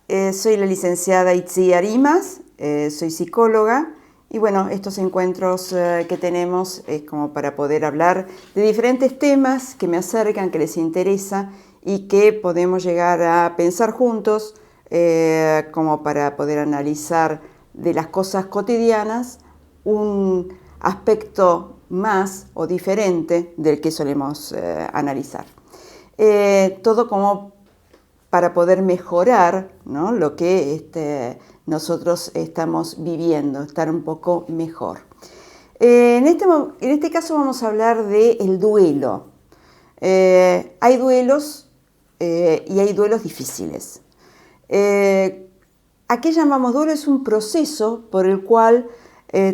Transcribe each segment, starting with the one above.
Soy la licenciada Itzi Arimas, soy psicóloga y bueno, estos encuentros que tenemos es como para poder hablar de diferentes temas que me acercan, que les interesa y que podemos llegar a pensar juntos como para poder analizar de las cosas cotidianas un aspecto más o diferente del que solemos analizar. Todo como para poder mejorar, ¿no?, lo que nosotros estamos viviendo, estar un poco mejor. En este caso vamos a hablar del duelo. Hay duelos y hay duelos difíciles. ¿A qué llamamos duelo? Es un proceso por el cual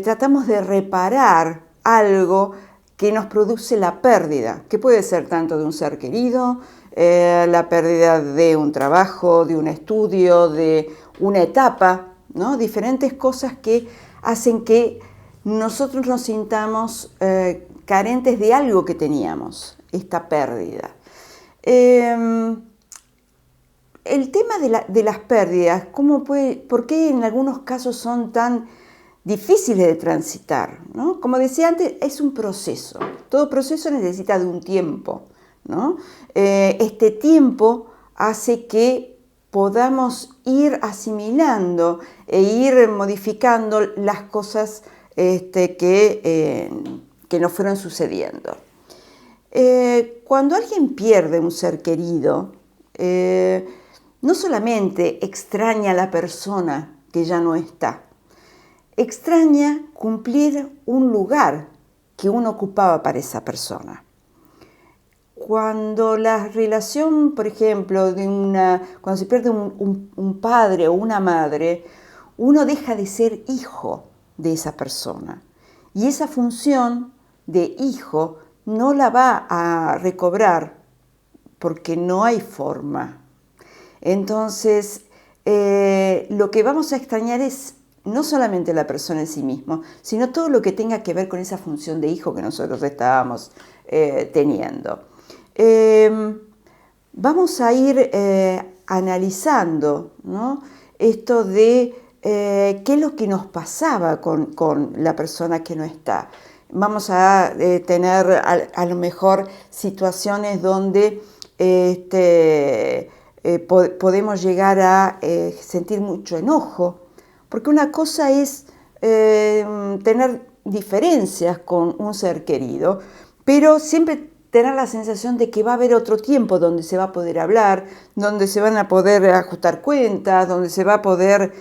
tratamos de reparar algo que nos produce la pérdida, que puede ser tanto de un ser querido, la pérdida de un trabajo, de un estudio, de una etapa, ¿no? Diferentes cosas que hacen que nosotros nos sintamos carentes de algo que teníamos, esta pérdida. El tema de las pérdidas, ¿por qué en algunos casos son tan difíciles de transitar, ¿no? Como decía antes, es un proceso. Todo proceso necesita de un tiempo, ¿no? Este tiempo hace que podamos ir asimilando e ir modificando las cosas que nos fueron sucediendo. Cuando alguien pierde un ser querido, no solamente extraña a la persona que ya no está, extraña cumplir un lugar que uno ocupaba para esa persona. Cuando la relación, por ejemplo, cuando se pierde un padre o una madre, uno deja de ser hijo de esa persona. Y esa función de hijo no la va a recobrar porque no hay forma. Entonces, lo que vamos a extrañar es no solamente la persona en sí mismo, sino todo lo que tenga que ver con esa función de hijo que nosotros estábamos teniendo. Vamos a ir analizando, ¿no?, esto de qué es lo que nos pasaba con la persona que no está. Vamos a tener a lo mejor situaciones donde podemos llegar a sentir mucho enojo, porque una cosa es tener diferencias con un ser querido, pero siempre tener la sensación de que va a haber otro tiempo donde se va a poder hablar, donde se van a poder ajustar cuentas, donde se va a poder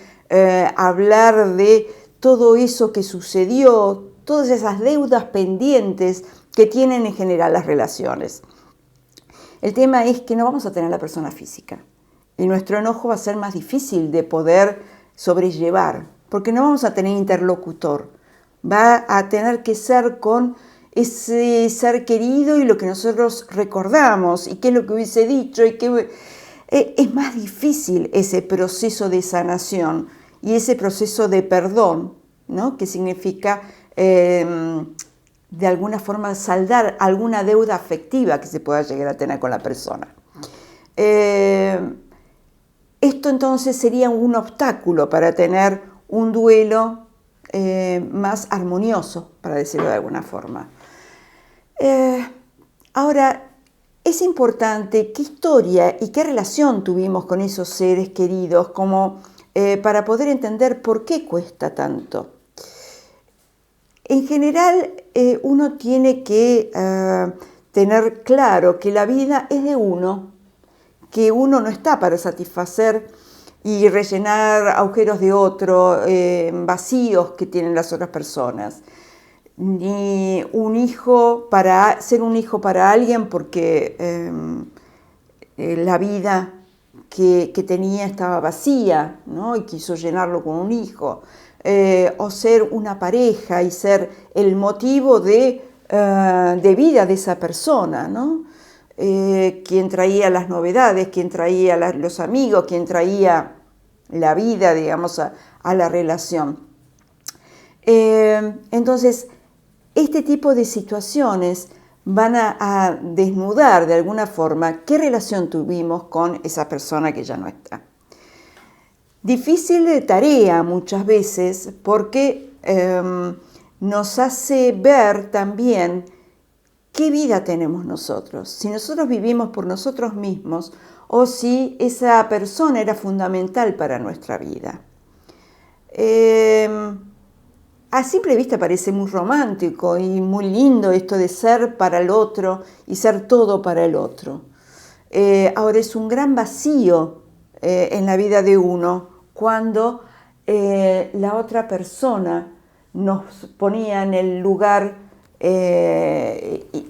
hablar de todo eso que sucedió, todas esas deudas pendientes que tienen en general las relaciones. El tema es que no vamos a tener la persona física y nuestro enojo va a ser más difícil de poder sobrellevar, porque no vamos a tener interlocutor. Va a tener que ser con ese ser querido y lo que nosotros recordamos y qué es lo que hubiese dicho y es más difícil ese proceso de sanación y ese proceso de perdón, ¿no?, que significa de alguna forma saldar alguna deuda afectiva que se pueda llegar a tener con la persona. Esto entonces sería un obstáculo para tener un duelo más armonioso, para decirlo de alguna forma. Ahora, es importante qué historia y qué relación tuvimos con esos seres queridos para poder entender por qué cuesta tanto. En general, uno tiene que tener claro que la vida es de uno, que uno no está para satisfacer y rellenar agujeros de otro, vacíos que tienen las otras personas. Ni un hijo ser un hijo para alguien porque la vida que tenía estaba vacía, ¿no?, y quiso llenarlo con un hijo. O ser una pareja y ser el motivo de vida de esa persona, ¿no? Quien traía las novedades, quien traía los amigos, quien traía la vida, digamos, a la relación. Entonces, este tipo de situaciones van a desnudar de alguna forma qué relación tuvimos con esa persona que ya no está. Difícil de tarea muchas veces porque nos hace ver también qué vida tenemos nosotros, si nosotros vivimos por nosotros mismos o si esa persona era fundamental para nuestra vida. A simple vista parece muy romántico y muy lindo esto de ser para el otro y ser todo para el otro. Ahora es un gran vacío en la vida de uno cuando la otra persona nos ponía en el lugar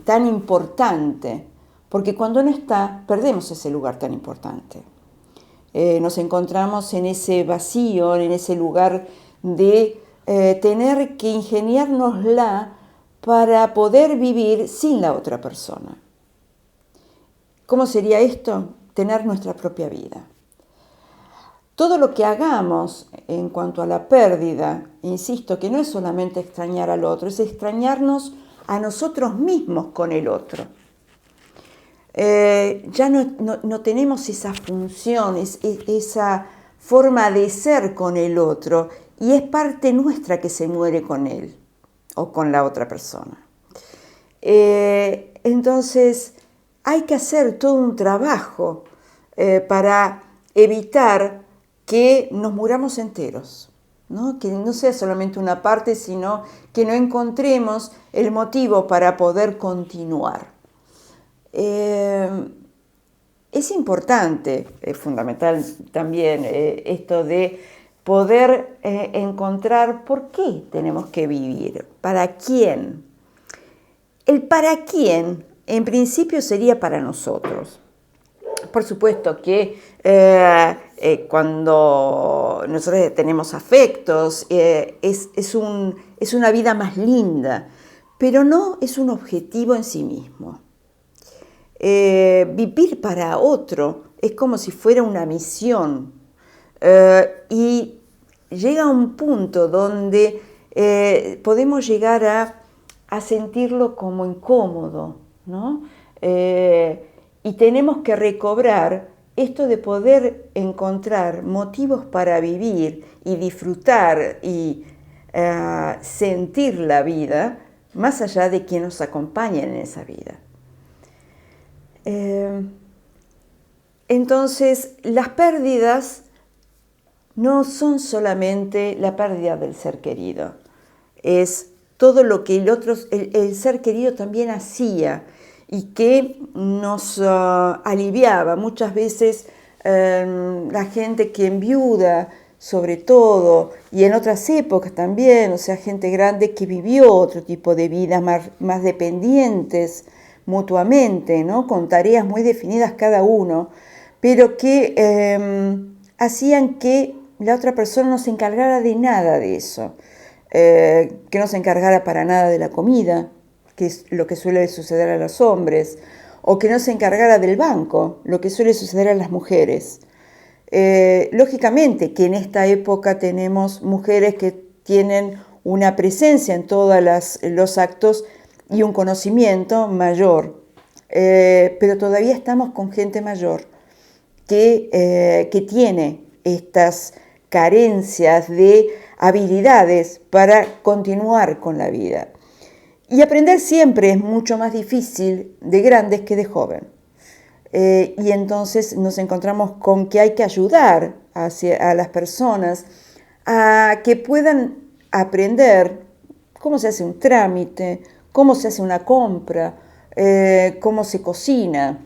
tan importante, porque cuando no está, perdemos ese lugar tan importante. Nos encontramos en ese vacío, en ese lugar de tener que ingeniárnosla para poder vivir sin la otra persona. ¿Cómo sería esto? Tener nuestra propia vida. Todo lo que hagamos en cuanto a la pérdida, insisto, que no es solamente extrañar al otro, es extrañarnos a nosotros mismos con el otro. Ya no tenemos esa función, esa forma de ser con el otro, y es parte nuestra que se muere con él o con la otra persona. Entonces, hay que hacer todo un trabajo para evitar que nos muramos enteros, ¿no? Que no sea solamente una parte, sino que no encontremos el motivo para poder continuar. Es importante, es fundamental también esto de poder encontrar por qué tenemos que vivir, para quién. El para quién, en principio, sería para nosotros. Por supuesto que cuando nosotros tenemos afectos, es una vida más linda, pero no es un objetivo en sí mismo. Vivir para otro es como si fuera una misión y llega a un punto donde podemos llegar a sentirlo como incómodo, ¿no? Y tenemos que recobrar esto de poder encontrar motivos para vivir y disfrutar y sentir la vida más allá de quien nos acompaña en esa vida. Entonces, las pérdidas no son solamente la pérdida del ser querido, es todo lo que el ser querido también hacía y que nos aliviaba. Muchas veces la gente que enviuda, sobre todo, y en otras épocas también, o sea, gente grande que vivió otro tipo de vidas más dependientes mutuamente, ¿no? Con tareas muy definidas cada uno, pero que hacían que la otra persona no se encargara de nada de eso, que no se encargara para nada de la comida, que es lo que suele suceder a los hombres, o que no se encargara del banco, lo que suele suceder a las mujeres. Lógicamente que en esta época tenemos mujeres que tienen una presencia en todos los actos y un conocimiento mayor, pero todavía estamos con gente mayor que tiene estas carencias de habilidades para continuar con la vida. Y aprender siempre es mucho más difícil de grandes que de joven. Y entonces nos encontramos con que hay que ayudar a las personas a que puedan aprender cómo se hace un trámite, cómo se hace una compra, cómo se cocina,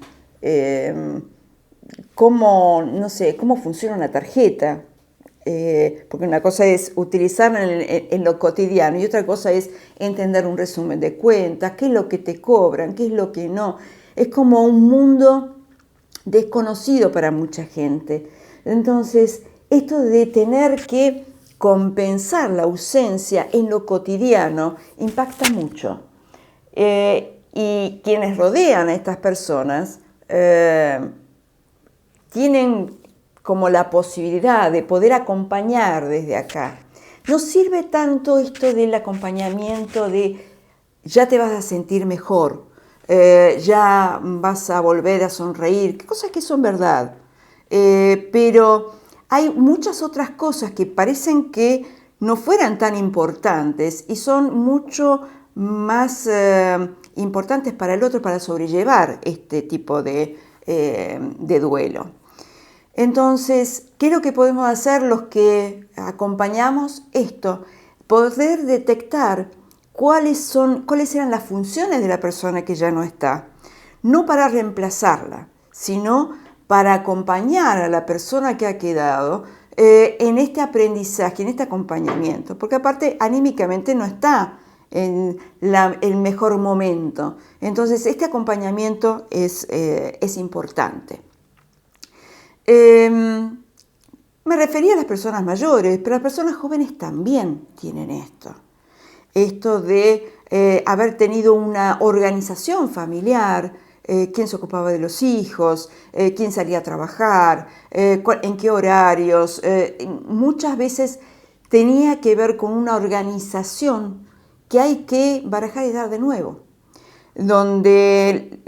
cómo funciona una tarjeta. Porque una cosa es utilizarla en lo cotidiano y otra cosa es entender un resumen de cuentas, qué es lo que te cobran, qué es lo que no. Es como un mundo desconocido para mucha gente. Entonces, esto de tener que compensar la ausencia en lo cotidiano impacta mucho. Y quienes rodean a estas personas tienen como la posibilidad de poder acompañar desde acá. No sirve tanto esto del acompañamiento de ya te vas a sentir mejor, ya vas a volver a sonreír, cosas que son verdad, pero hay muchas otras cosas que parecen que no fueran tan importantes y son mucho más importantes para el otro para sobrellevar este tipo de duelo. Entonces, ¿qué es lo que podemos hacer los que acompañamos esto? Poder detectar cuáles eran las funciones de la persona que ya no está. No para reemplazarla, sino para acompañar a la persona que ha quedado en este aprendizaje, en este acompañamiento. Porque aparte, anímicamente no está en el mejor momento. Entonces, este acompañamiento es importante. Me refería a las personas mayores, pero las personas jóvenes también tienen esto. Esto de haber tenido una organización familiar, quién se ocupaba de los hijos, quién salía a trabajar, en qué horarios. Muchas veces tenía que ver con una organización que hay que barajar y dar de nuevo, donde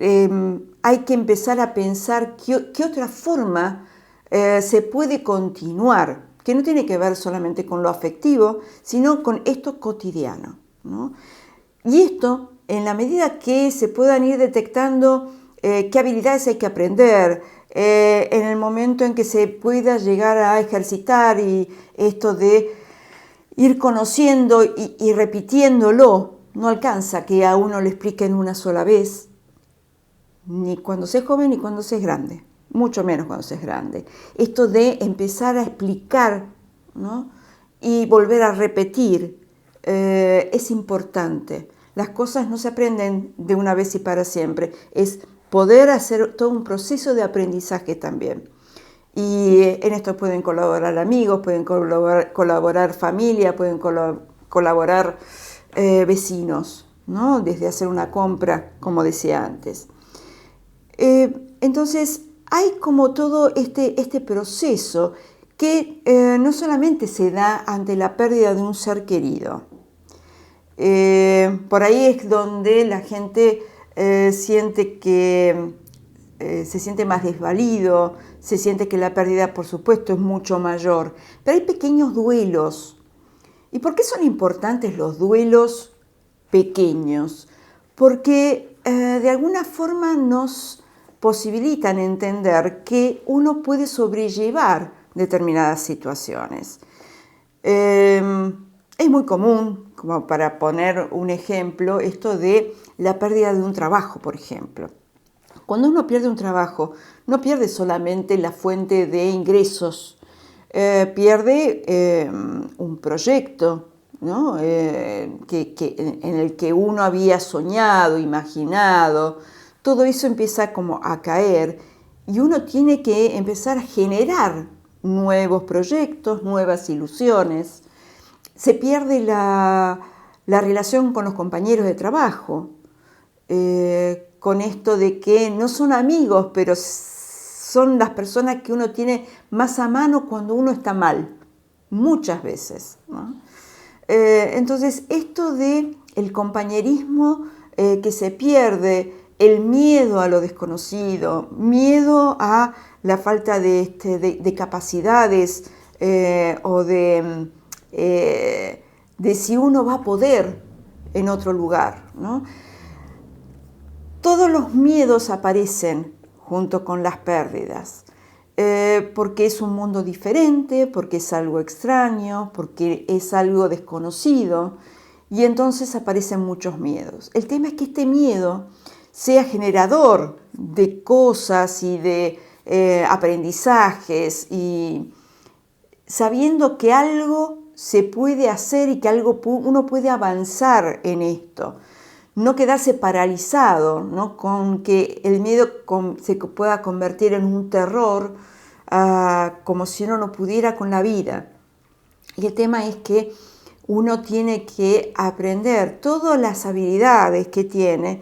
hay que empezar a pensar qué otra forma se puede continuar, que no tiene que ver solamente con lo afectivo, sino con esto cotidiano, ¿no? Y esto, en la medida que se puedan ir detectando qué habilidades hay que aprender, en el momento en que se pueda llegar a ejercitar y esto de ir conociendo y repitiéndolo, no alcanza que a uno le expliquen una sola vez, ni cuando se es joven ni cuando se es grande, mucho menos cuando se es grande. Esto de empezar a explicar, ¿no? Y volver a repetir es importante. Las cosas no se aprenden de una vez y para siempre, es poder hacer todo un proceso de aprendizaje también. Y en esto pueden colaborar amigos, pueden colaborar familia, pueden colaborar vecinos, ¿no? Desde hacer una compra, como decía antes. Entonces, hay como todo este proceso que no solamente se da ante la pérdida de un ser querido. Por ahí es donde la gente siente que se siente más desvalido, se siente que la pérdida, por supuesto, es mucho mayor. Pero hay pequeños duelos. ¿Y por qué son importantes los duelos pequeños? Porque de alguna forma nos posibilitan entender que uno puede sobrellevar determinadas situaciones. Es muy común, como para poner un ejemplo, esto de la pérdida de un trabajo, por ejemplo. Cuando uno pierde un trabajo, no pierde solamente la fuente de ingresos, pierde un proyecto, ¿no? En el que uno había soñado, imaginado. Todo eso empieza como a caer y uno tiene que empezar a generar nuevos proyectos, nuevas ilusiones. Se pierde la relación con los compañeros de trabajo, con esto de que no son amigos, pero son las personas que uno tiene más a mano cuando uno está mal, muchas veces, ¿no? Entonces, esto de el compañerismo que se pierde, el miedo a lo desconocido, miedo a la falta de capacidades o de si uno va a poder en otro lugar, ¿no? Todos los miedos aparecen junto con las pérdidas, porque es un mundo diferente, porque es algo extraño, porque es algo desconocido, y entonces aparecen muchos miedos. El tema es que este miedo sea generador de cosas y de aprendizajes, y sabiendo que algo se puede hacer y que uno puede avanzar en esto. No quedarse paralizado, ¿no? Con que el miedo se pueda convertir en un terror, como si uno no pudiera con la vida. Y el tema es que uno tiene que aprender todas las habilidades que tiene,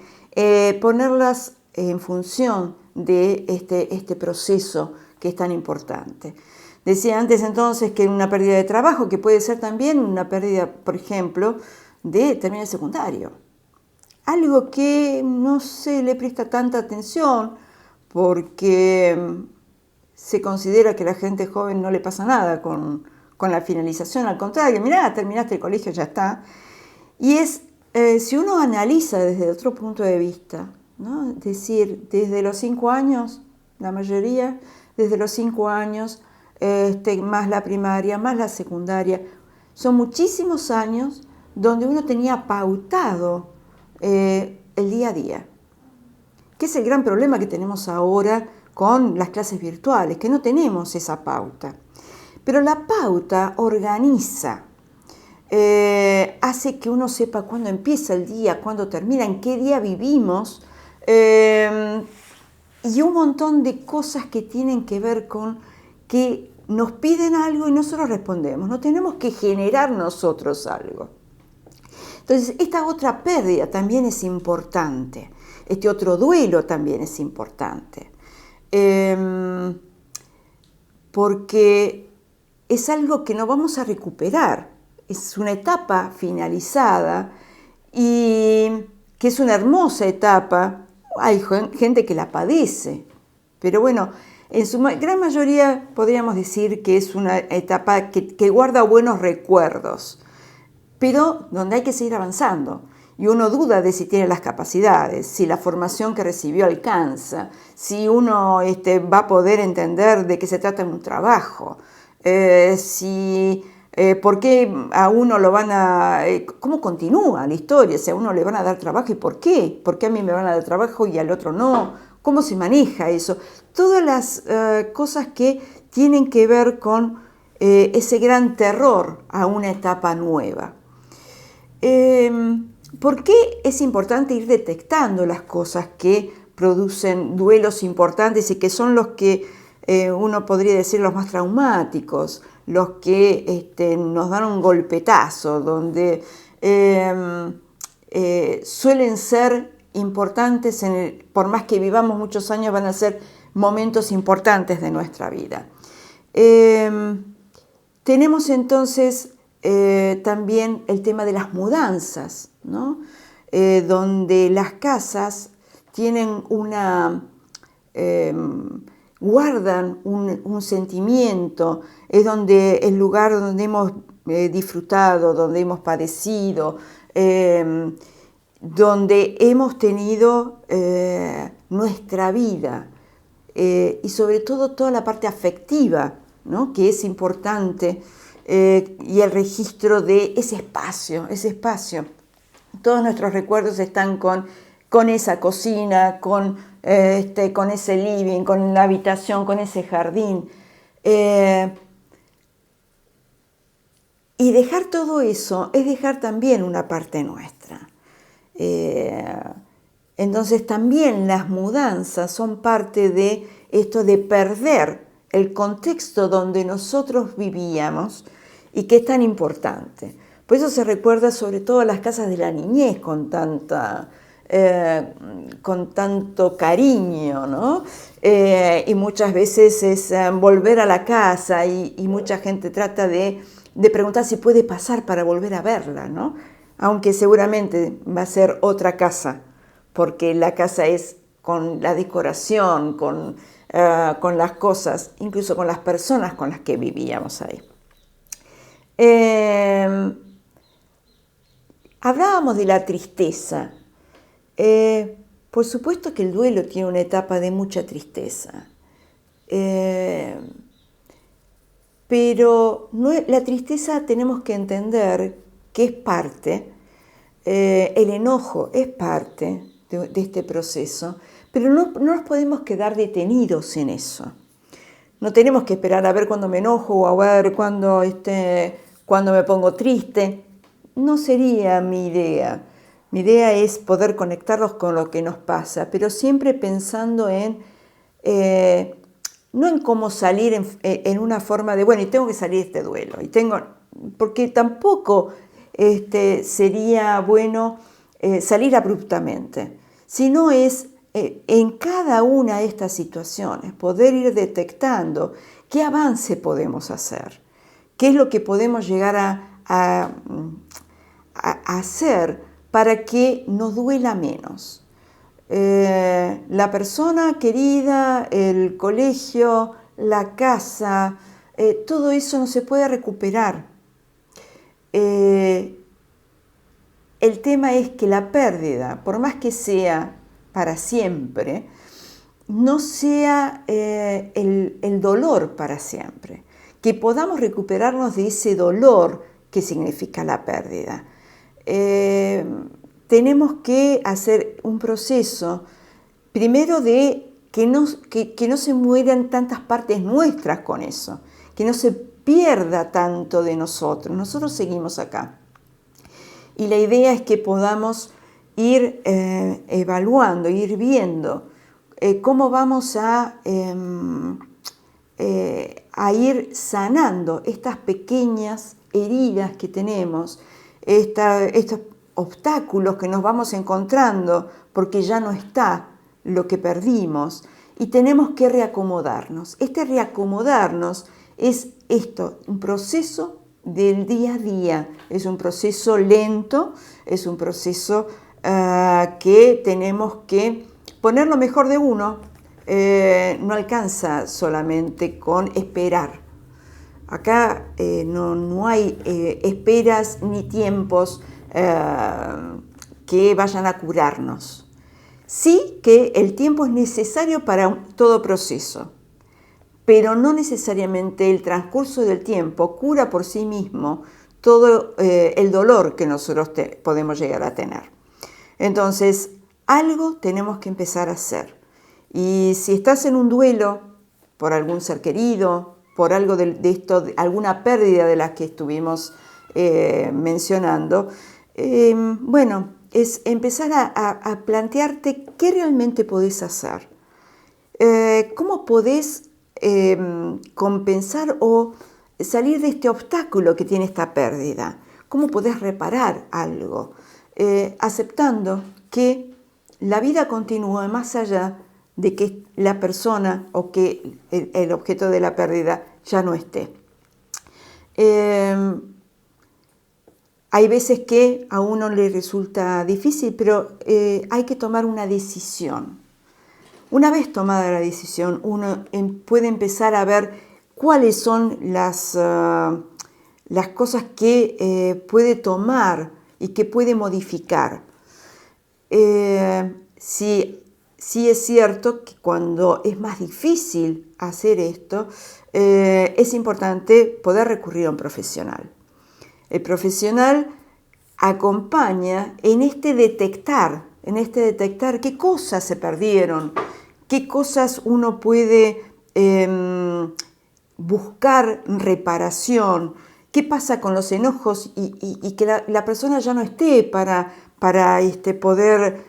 ponerlas en función de este proceso que es tan importante. Decía antes entonces que una pérdida de trabajo, que puede ser también una pérdida, por ejemplo, de término secundario. Algo que no se le presta tanta atención porque se considera que a la gente joven no le pasa nada con la finalización, al contrario, mirá, terminaste el colegio, ya está. Y es, si uno analiza desde otro punto de vista, ¿no? Es decir, desde los 5 años, la mayoría, desde los 5 años, más la primaria, más la secundaria, son muchísimos años donde uno tenía pautado el día a día, que es el gran problema que tenemos ahora con las clases virtuales, que no tenemos esa pauta. Pero la pauta organiza, hace que uno sepa cuándo empieza el día, cuándo termina, en qué día vivimos, y un montón de cosas que tienen que ver con que nos piden algo y nosotros respondemos, no tenemos que generar nosotros algo. Entonces, esta otra pérdida también es importante, este otro duelo también es importante, porque es algo que no vamos a recuperar, es una etapa finalizada y que es una hermosa etapa. Hay gente que la padece, pero bueno, en su gran mayoría podríamos decir que es una etapa que guarda buenos recuerdos, pero donde hay que seguir avanzando. Y uno duda de si tiene las capacidades, si la formación que recibió alcanza, si uno va a poder entender de qué se trata en un trabajo, por qué a uno lo van a... ¿Cómo continúa la historia? Si a uno le van a dar trabajo y por qué. ¿Por qué a mí me van a dar trabajo y al otro no? ¿Cómo se maneja eso? Todas las cosas que tienen que ver con ese gran terror a una etapa nueva. ¿Por qué es importante ir detectando las cosas que producen duelos importantes y que son los que uno podría decir los más traumáticos, los que nos dan un golpetazo, donde suelen ser importantes, por más que vivamos muchos años, van a ser momentos importantes de nuestra vida? Tenemos entonces también el tema de las mudanzas, ¿no? Donde las casas tienen guardan un sentimiento, es donde el lugar donde hemos disfrutado, donde hemos padecido, donde hemos tenido nuestra vida, y sobre todo toda la parte afectiva, ¿no? Que es importante, y el registro de ese espacio. Todos nuestros recuerdos están con esa cocina, con ese living, con la habitación, con ese jardín. Y dejar todo eso es dejar también una parte nuestra. Entonces también las mudanzas son parte de esto de perder el contexto donde nosotros vivíamos y que es tan importante. Por eso se recuerda sobre todo las casas de la niñez con tanto cariño, ¿no? Y muchas veces es volver a la casa y mucha gente trata de preguntar si puede pasar para volver a verla, ¿no? Aunque seguramente va a ser otra casa, porque la casa es con la decoración, con las cosas, incluso con las personas con las que vivíamos ahí. Hablábamos de la tristeza. Por supuesto que el duelo tiene una etapa de mucha tristeza, pero la tristeza tenemos que entender que es parte, el enojo es parte de este proceso, pero no nos podemos quedar detenidos en eso. No tenemos que esperar a ver cuándo me enojo o a ver cuándo me pongo triste. No sería mi idea. Mi idea es poder conectarnos con lo que nos pasa, pero siempre pensando no en cómo salir en una forma de, bueno, y tengo que salir de este duelo, porque tampoco sería bueno salir abruptamente, sino es en cada una de estas situaciones poder ir detectando qué avance podemos hacer, qué es lo que podemos llegar a hacer para que nos duela menos. La persona querida, el colegio, la casa, todo eso no se puede recuperar. El tema es que la pérdida, por más que sea para siempre, no sea el dolor para siempre, que podamos recuperarnos de ese dolor que significa la pérdida. Tenemos que hacer un proceso, primero de que no se mueran tantas partes nuestras con eso, que no se pierda tanto de nosotros. Nosotros seguimos acá. Y la idea es que podamos ir evaluando, ir viendo cómo vamos a ir sanando estas pequeñas heridas que tenemos, estos obstáculos que nos vamos encontrando porque ya no está lo que perdimos y tenemos que reacomodarnos. Este reacomodarnos es esto, un proceso del día a día, es un proceso lento, es un proceso que tenemos que poner lo mejor de uno. No alcanza solamente con esperar. Acá no hay esperas ni tiempos que vayan a curarnos. Sí que el tiempo es necesario para todo proceso, pero no necesariamente el transcurso del tiempo cura por sí mismo todo el dolor que nosotros podemos llegar a tener. Entonces, algo tenemos que empezar a hacer. Y si estás en un duelo por algún ser querido, por algo de esto, alguna pérdida de las que estuvimos mencionando, bueno, es empezar a plantearte qué realmente podés hacer. ¿Cómo podés compensar o salir de este obstáculo que tiene esta pérdida? ¿Cómo podés reparar algo? Aceptando que la vida continúa más allá de que la persona o que el objeto de la pérdida ya no esté. Hay veces que a uno le resulta difícil, pero hay que tomar una decisión. Una vez tomada la decisión, uno puede empezar a ver cuáles son las cosas que puede tomar y que puede modificar. Sí es cierto que cuando es más difícil hacer esto, es importante poder recurrir a un profesional. El profesional acompaña en este detectar qué cosas se perdieron, qué cosas uno puede buscar reparación, qué pasa con los enojos y que la persona ya no esté para poder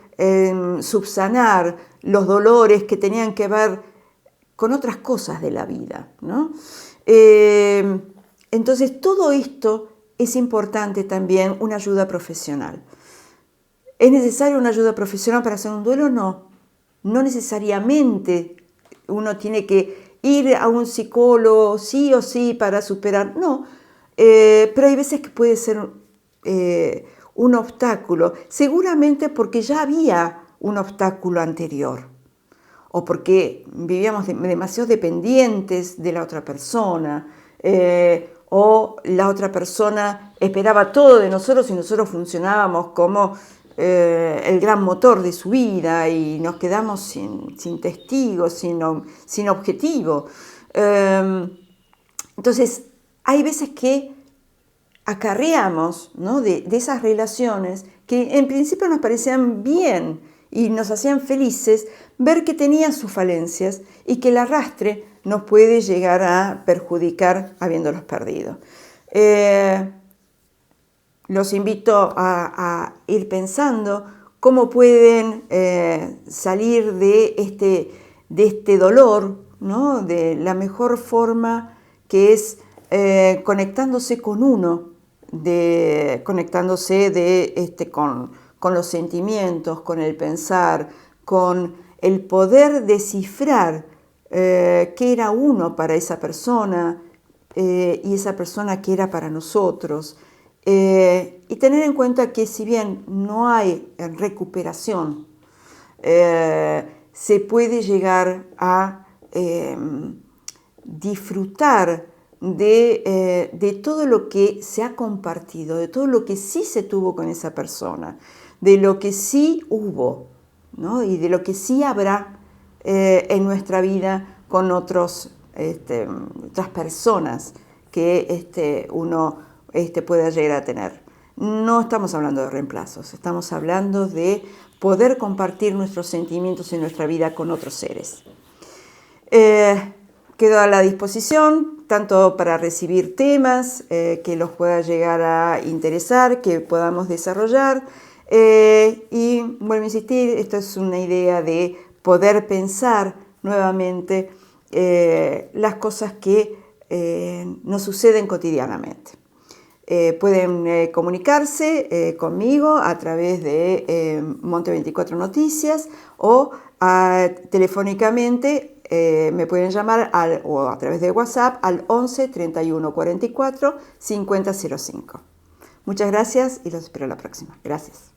subsanar los dolores que tenían que ver con otras cosas de la vida, ¿no? Entonces, todo esto es importante también una ayuda profesional. ¿Es necesaria una ayuda profesional para hacer un duelo? No. No necesariamente uno tiene que ir a un psicólogo sí o sí para superar. No. Pero hay veces que puede ser un obstáculo, seguramente porque ya había un obstáculo anterior o porque vivíamos demasiado dependientes de la otra persona o la otra persona esperaba todo de nosotros y nosotros funcionábamos como el gran motor de su vida y nos quedamos sin testigos, sin objetivo. Entonces, hay veces que acarreamos, ¿no? de esas relaciones que en principio nos parecían bien y nos hacían felices, ver que tenían sus falencias y que el arrastre nos puede llegar a perjudicar habiéndolos perdido. Los invito a ir pensando cómo pueden salir de este dolor, ¿no? De la mejor forma que es conectándose con uno, conectándose con los sentimientos, con el pensar, con el poder descifrar qué era uno para esa persona y esa persona qué era para nosotros. Y tener en cuenta que si bien no hay recuperación, se puede llegar a disfrutar de todo lo que se ha compartido, de todo lo que sí se tuvo con esa persona, de lo que sí hubo, ¿no? Y de lo que sí habrá en nuestra vida con otras personas que uno pueda llegar a tener. No estamos hablando de reemplazos, estamos hablando de poder compartir nuestros sentimientos en nuestra vida con otros seres. Quedo a la disposición tanto para recibir temas que los pueda llegar a interesar, que podamos desarrollar. Y vuelvo a insistir, esto es una idea de poder pensar nuevamente las cosas que nos suceden cotidianamente. Pueden comunicarse conmigo a través de Monte 24 Noticias o telefónicamente me pueden llamar o a través de WhatsApp al 11 31 44 50 05. Muchas gracias y los espero la próxima. Gracias.